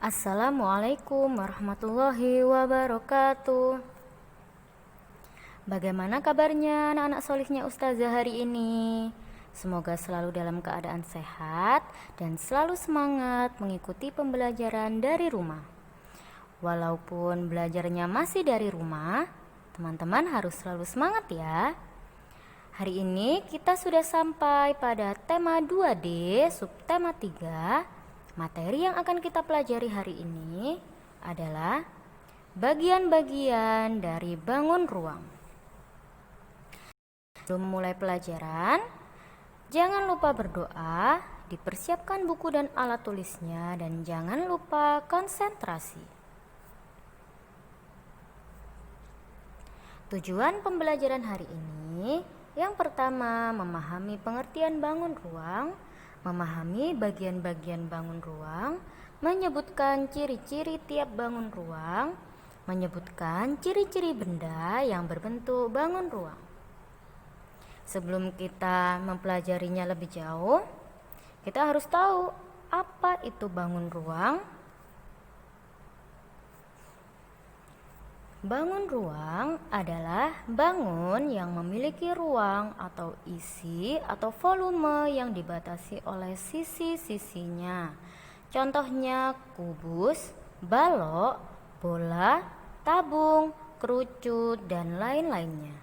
Assalamualaikum warahmatullahi wabarakatuh. Bagaimana kabarnya anak-anak solihnya Ustazah hari ini? Semoga selalu dalam keadaan sehat dan selalu semangat mengikuti pembelajaran dari rumah. Walaupun belajarnya masih dari rumah, teman-teman harus selalu semangat ya. Hari ini kita sudah sampai pada tema 2D, subtema 3. Materi yang akan kita pelajari hari ini adalah bagian-bagian dari bangun ruang. Sebelum mulai pelajaran, jangan lupa berdoa, dipersiapkan buku dan alat tulisnya, dan jangan lupa konsentrasi. Tujuan pembelajaran hari ini, yang pertama, memahami pengertian bangun ruang, memahami bagian-bagian bangun ruang, menyebutkan ciri-ciri tiap bangun ruang, menyebutkan ciri-ciri benda yang berbentuk bangun ruang. Sebelum kita mempelajarinya lebih jauh, kita harus tahu apa itu bangun ruang. Bangun ruang adalah bangun yang memiliki ruang atau isi atau volume yang dibatasi oleh sisi-sisinya. Contohnya kubus, balok, bola, tabung, kerucut, dan lain-lainnya.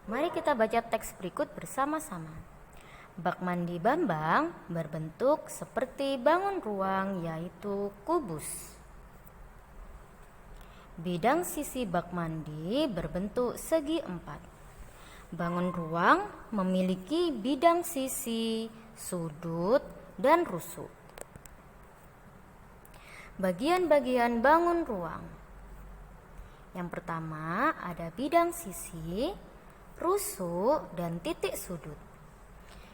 Mari kita baca teks berikut bersama-sama. Bak mandi Bambang berbentuk seperti bangun ruang, yaitu kubus. Bidang sisi bak mandi berbentuk segi empat. Bangun ruang memiliki bidang sisi, sudut, dan rusuk. Bagian-bagian bangun ruang. Yang pertama ada bidang sisi, rusuk, dan titik sudut.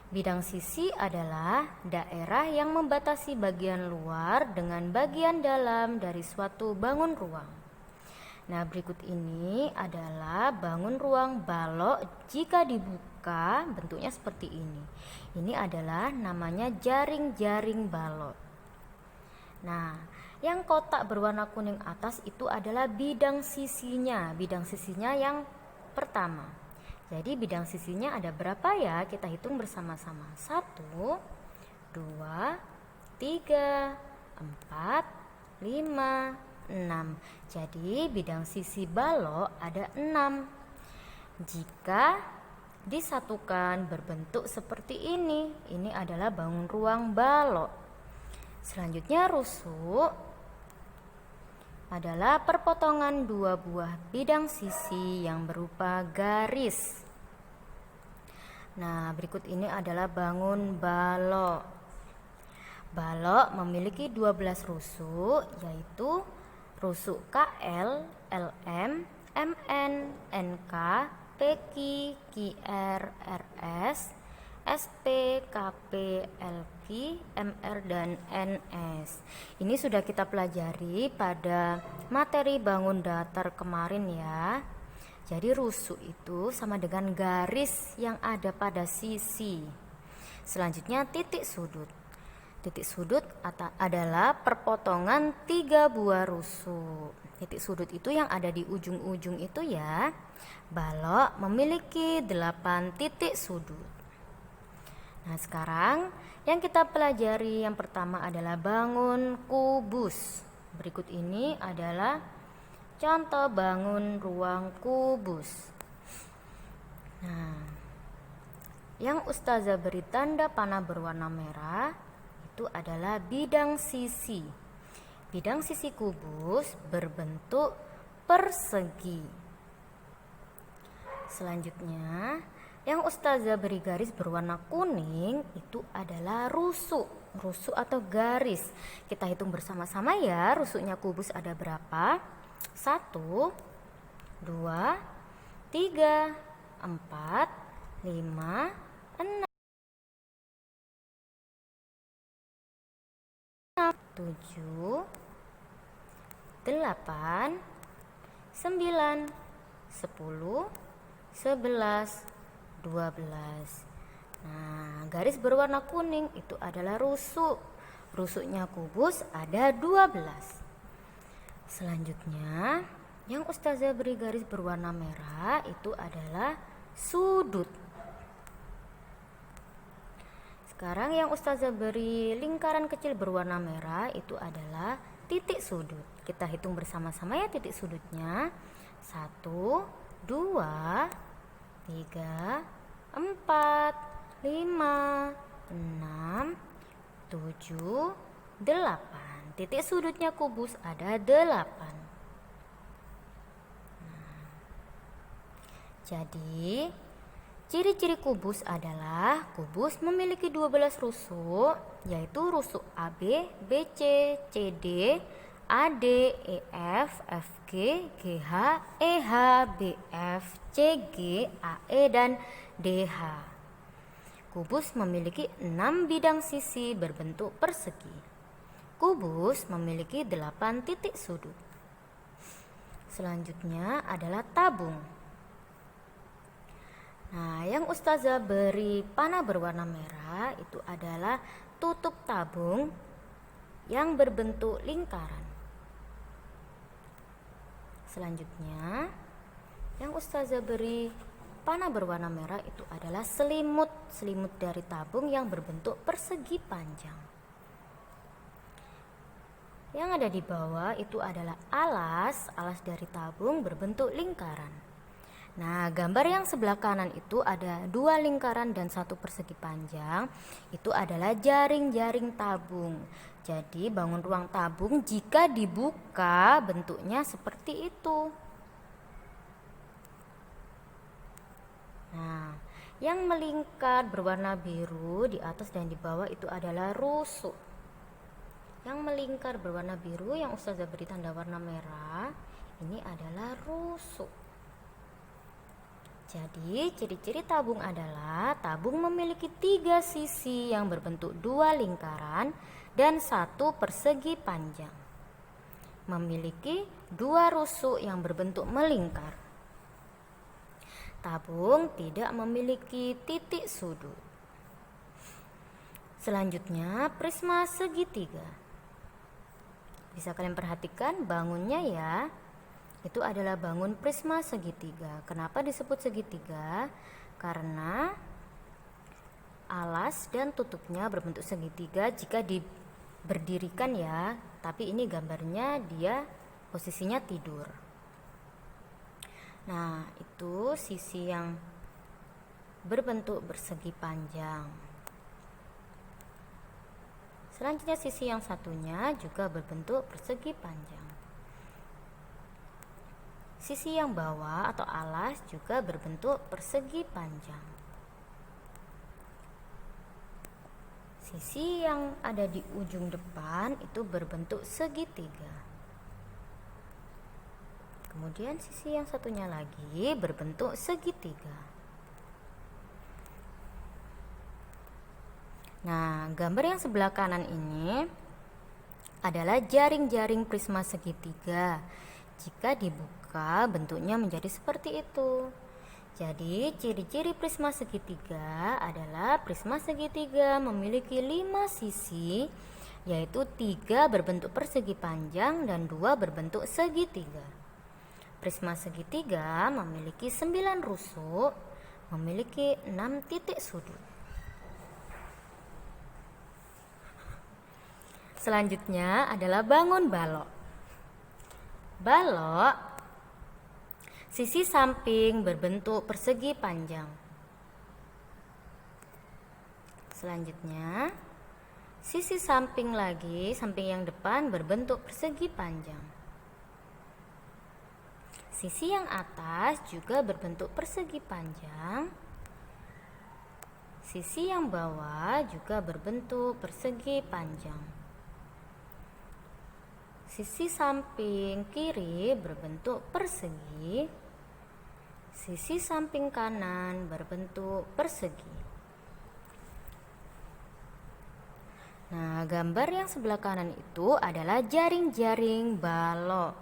Bidang sisi adalah daerah yang membatasi bagian luar dengan bagian dalam dari suatu bangun ruang. Nah, berikut ini adalah bangun ruang balok jika dibuka bentuknya seperti ini. Ini adalah namanya jaring-jaring balok. Nah, yang kotak berwarna kuning atas itu adalah bidang sisinya. Bidang sisinya yang pertama. Jadi bidang sisinya ada berapa ya? Kita hitung bersama-sama. 1, 2, 3, 4, 5, 6. Jadi bidang sisi balok ada 6. Jika disatukan berbentuk seperti ini. Ini adalah bangun ruang balok. Selanjutnya rusuk adalah perpotongan dua buah bidang sisi yang berupa garis. Nah, berikut ini adalah bangun balok. Balok memiliki 12 rusuk, yaitu rusuk KL, LM, MN, NK, PQ, QR, RS, SP, KP, LQ, MR, dan NS. Ini sudah kita pelajari pada materi bangun datar kemarin ya. Jadi rusuk itu sama dengan garis yang ada pada sisi. Selanjutnya titik sudut. Titik sudut adalah perpotongan 3 buah rusuk. Titik sudut itu yang ada di ujung-ujung itu ya. Balok memiliki 8 titik sudut. Nah, sekarang yang kita pelajari yang pertama adalah bangun kubus. Berikut ini adalah contoh bangun ruang kubus. Nah, yang Ustazah beri tanda panah berwarna merah itu adalah bidang sisi. Bidang sisi kubus berbentuk persegi. Selanjutnya, yang Ustazah beri garis berwarna kuning itu adalah rusuk. Rusuk atau garis. Kita hitung bersama-sama ya, rusuknya kubus ada berapa? 1, 2, 3, 4, 5, 6, 7, 8, 9, 10, 11, 12. Nah, Nah, garis berwarna kuning itu adalah rusuk. Rusuknya kubus ada 12. Selanjutnya, yang Ustazah beri garis berwarna merah itu adalah sudut. Sekarang yang Ustazah beri lingkaran kecil berwarna merah itu adalah titik sudut. Kita hitung bersama-sama ya titik sudutnya. 1, 2, 3, 4, 5, 6, 7, 8. Titik sudutnya kubus ada 8. Jadi, ciri-ciri kubus adalah kubus memiliki 12 rusuk, yaitu rusuk AB, BC, CD, AD, EF, FG, GH, EH, BF, CG, AE, dan DH. Kubus memiliki 6 bidang sisi berbentuk persegi. Kubus memiliki 8 titik sudut. Selanjutnya adalah tabung. Nah, yang Ustazah beri panah berwarna merah itu adalah tutup tabung yang berbentuk lingkaran. Selanjutnya, yang Ustazah beri panah berwarna merah itu adalah selimut. Selimut dari tabung yang berbentuk persegi panjang. Yang ada di bawah itu adalah alas. Alas dari tabung berbentuk lingkaran. Nah, gambar yang sebelah kanan itu ada 2 lingkaran dan 1 persegi panjang. Itu adalah jaring-jaring tabung. Jadi bangun ruang tabung jika dibuka bentuknya seperti itu. Nah, yang melingkar berwarna biru di atas dan di bawah itu adalah rusuk. Yang melingkar berwarna biru yang Ustazah beri tanda warna merah, ini adalah rusuk. Jadi, ciri-ciri tabung adalah tabung memiliki 3 sisi yang berbentuk 2 lingkaran dan 1 persegi panjang. Memiliki 2 rusuk yang berbentuk melingkar. Tabung tidak memiliki titik sudut. Selanjutnya, prisma segitiga. Bisa kalian perhatikan bangunnya ya. Itu adalah bangun prisma segitiga. Kenapa disebut segitiga? Karena alas dan tutupnya berbentuk segitiga jika berdirikan ya. Tapi ini gambarnya dia posisinya tidur. Nah, itu sisi yang berbentuk persegi panjang. Selanjutnya sisi yang satunya juga berbentuk persegi panjang. Sisi yang bawah atau alas juga berbentuk persegi panjang. Sisi yang ada di ujung depan itu berbentuk segitiga. Kemudian sisi yang satunya lagi berbentuk segitiga. Nah, gambar yang sebelah kanan ini adalah jaring-jaring prisma segitiga. Jika dibuka bentuknya menjadi seperti itu. Jadi ciri-ciri prisma segitiga adalah prisma segitiga memiliki 5 sisi, yaitu 3 berbentuk persegi panjang dan 2 berbentuk segitiga. Prisma segitiga memiliki 9 rusuk, memiliki 6 titik sudut. Selanjutnya adalah bangun balok. Balok sisi samping berbentuk persegi panjang. Selanjutnya, sisi samping lagi, samping yang depan berbentuk persegi panjang. Sisi yang atas juga berbentuk persegi panjang. Sisi yang bawah juga berbentuk persegi panjang. Sisi samping kiri berbentuk persegi. Sisi samping kanan berbentuk persegi. Nah, gambar yang sebelah kanan itu adalah jaring-jaring balok.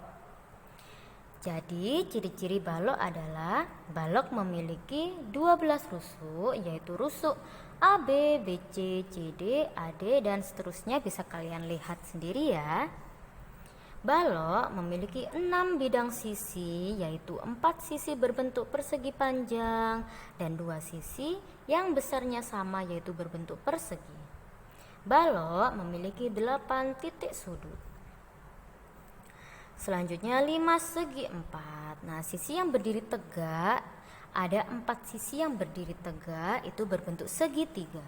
Jadi, ciri-ciri balok adalah balok memiliki 12 rusuk, yaitu rusuk AB, BC, CD, AD, dan seterusnya bisa kalian lihat sendiri ya. Balok memiliki 6 bidang sisi, yaitu 4 sisi berbentuk persegi panjang dan 2 sisi yang besarnya sama yaitu berbentuk persegi. Balok memiliki 8 titik sudut. Selanjutnya 5 segi 4. Nah, sisi yang berdiri tegak, ada 4 sisi yang berdiri tegak itu berbentuk segitiga.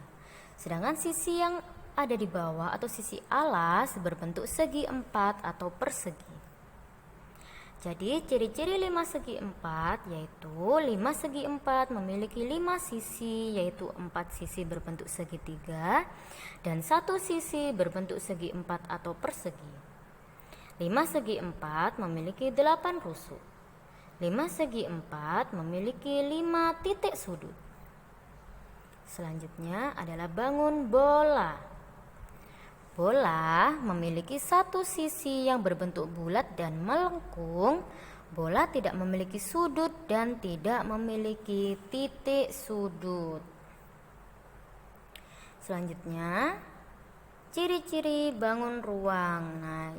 Sedangkan sisi yang ada di bawah atau sisi alas berbentuk segi 4 atau persegi. Jadi ciri-ciri 5 segi 4 yaitu 5 segi 4 memiliki 5 sisi, yaitu 4 sisi berbentuk segitiga dan 1 sisi berbentuk segi 4 atau persegi. 5 segi 4 memiliki 8 rusuk. 5 segi 4 memiliki 5 titik sudut. Selanjutnya adalah bangun bola. Bola memiliki 1 sisi yang berbentuk bulat dan melengkung. Bola tidak memiliki sudut dan tidak memiliki titik sudut. Selanjutnya, ciri-ciri bangun ruang. Nah,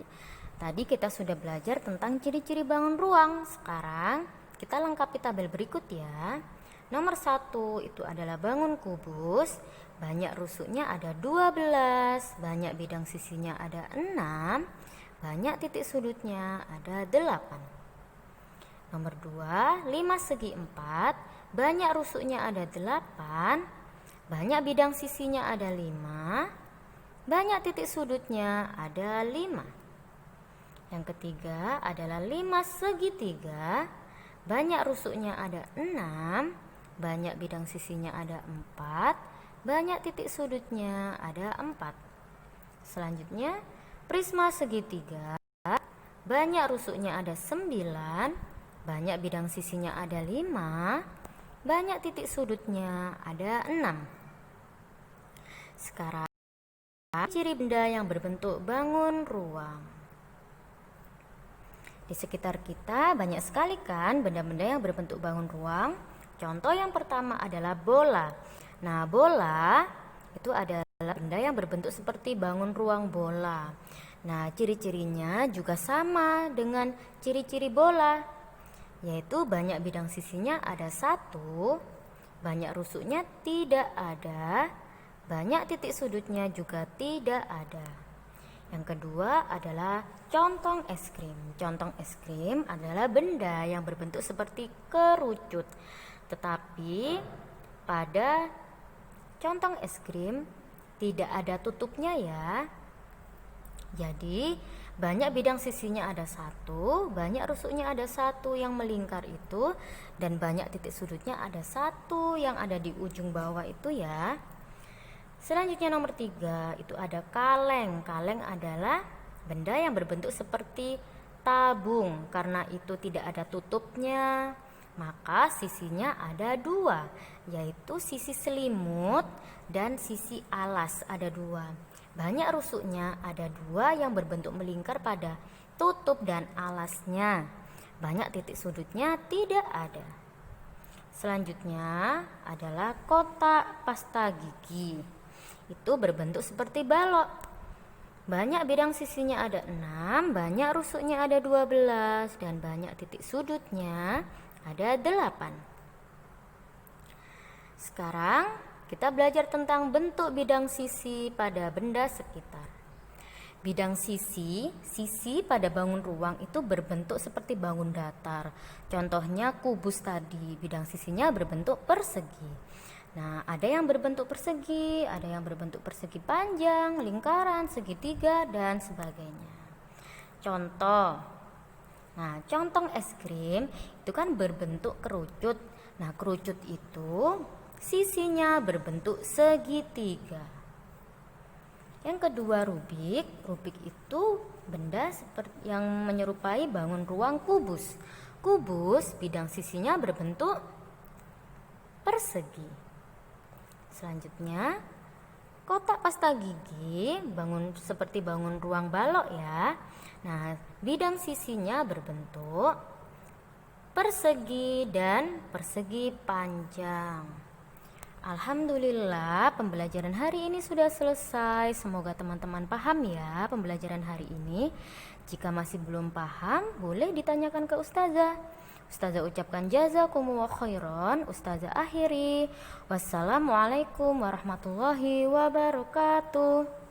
tadi kita sudah belajar tentang ciri-ciri bangun ruang. Sekarang kita lengkapi tabel berikut ya. Nomor 1 itu adalah bangun kubus. Banyak rusuknya ada 12, banyak bidang sisinya ada 6, banyak titik sudutnya ada 8. Nomor 2, 5 segi 4, banyak rusuknya ada 8, banyak bidang sisinya ada 5, banyak titik sudutnya ada 5. Yang ketiga adalah 5 segitiga, banyak rusuknya ada 6, banyak bidang sisinya ada 4, banyak titik sudutnya ada 4. Selanjutnya, prisma segitiga, banyak rusuknya ada 9, banyak bidang sisinya ada 5, banyak titik sudutnya ada 6. Sekarang, ciri benda yang berbentuk bangun ruang. Di sekitar kita banyak sekali kan benda-benda yang berbentuk bangun ruang. Contoh yang pertama adalah bola. Nah, bola itu adalah benda yang berbentuk seperti bangun ruang bola. Nah, ciri-cirinya juga sama dengan ciri-ciri bola, yaitu banyak bidang sisinya ada 1, banyak rusuknya tidak ada, banyak titik sudutnya juga tidak ada. Yang kedua adalah contong es krim. Contong es krim adalah benda yang berbentuk seperti kerucut, tetapi pada contong es krim tidak ada tutupnya ya. Jadi banyak bidang sisinya ada 1, banyak rusuknya ada 1 yang melingkar itu, dan banyak titik sudutnya ada 1 yang ada di ujung bawah itu ya. Selanjutnya nomor 3 itu ada kaleng. Kaleng adalah benda yang berbentuk seperti tabung. Karena itu tidak ada tutupnya, maka sisinya ada 2, yaitu sisi selimut dan sisi alas ada 2. Banyak rusuknya ada 2 yang berbentuk melingkar pada tutup dan alasnya. Banyak titik sudutnya tidak ada. Selanjutnya adalah kotak pasta gigi. Itu berbentuk seperti balok. Banyak bidang sisinya ada 6, banyak rusuknya ada 12, dan banyak titik sudutnya ada 8. Sekarang kita belajar tentang bentuk bidang sisi pada benda sekitar. Bidang sisi pada bangun ruang itu berbentuk seperti bangun datar. Contohnya kubus tadi, bidang sisinya berbentuk persegi. Nah, ada yang berbentuk persegi, ada yang berbentuk persegi panjang, lingkaran, segitiga, dan sebagainya. Contoh. Nah, contong es krim itu kan berbentuk kerucut. Nah, kerucut itu sisinya berbentuk segitiga. Yang kedua, rubik. Rubik itu benda seperti yang menyerupai bangun ruang kubus. Kubus bidang sisinya berbentuk persegi. Selanjutnya, kotak pasta gigi seperti bangun ruang balok ya. Nah, bidang sisinya berbentuk persegi dan persegi panjang. Alhamdulillah, pembelajaran hari ini sudah selesai. Semoga teman-teman paham ya pembelajaran hari ini. Jika masih belum paham, boleh ditanyakan ke ustazah. Ustazah ucapkan jazakumullah khairan. Ustazah akhiri. Wassalamualaikum warahmatullahi wabarakatuh.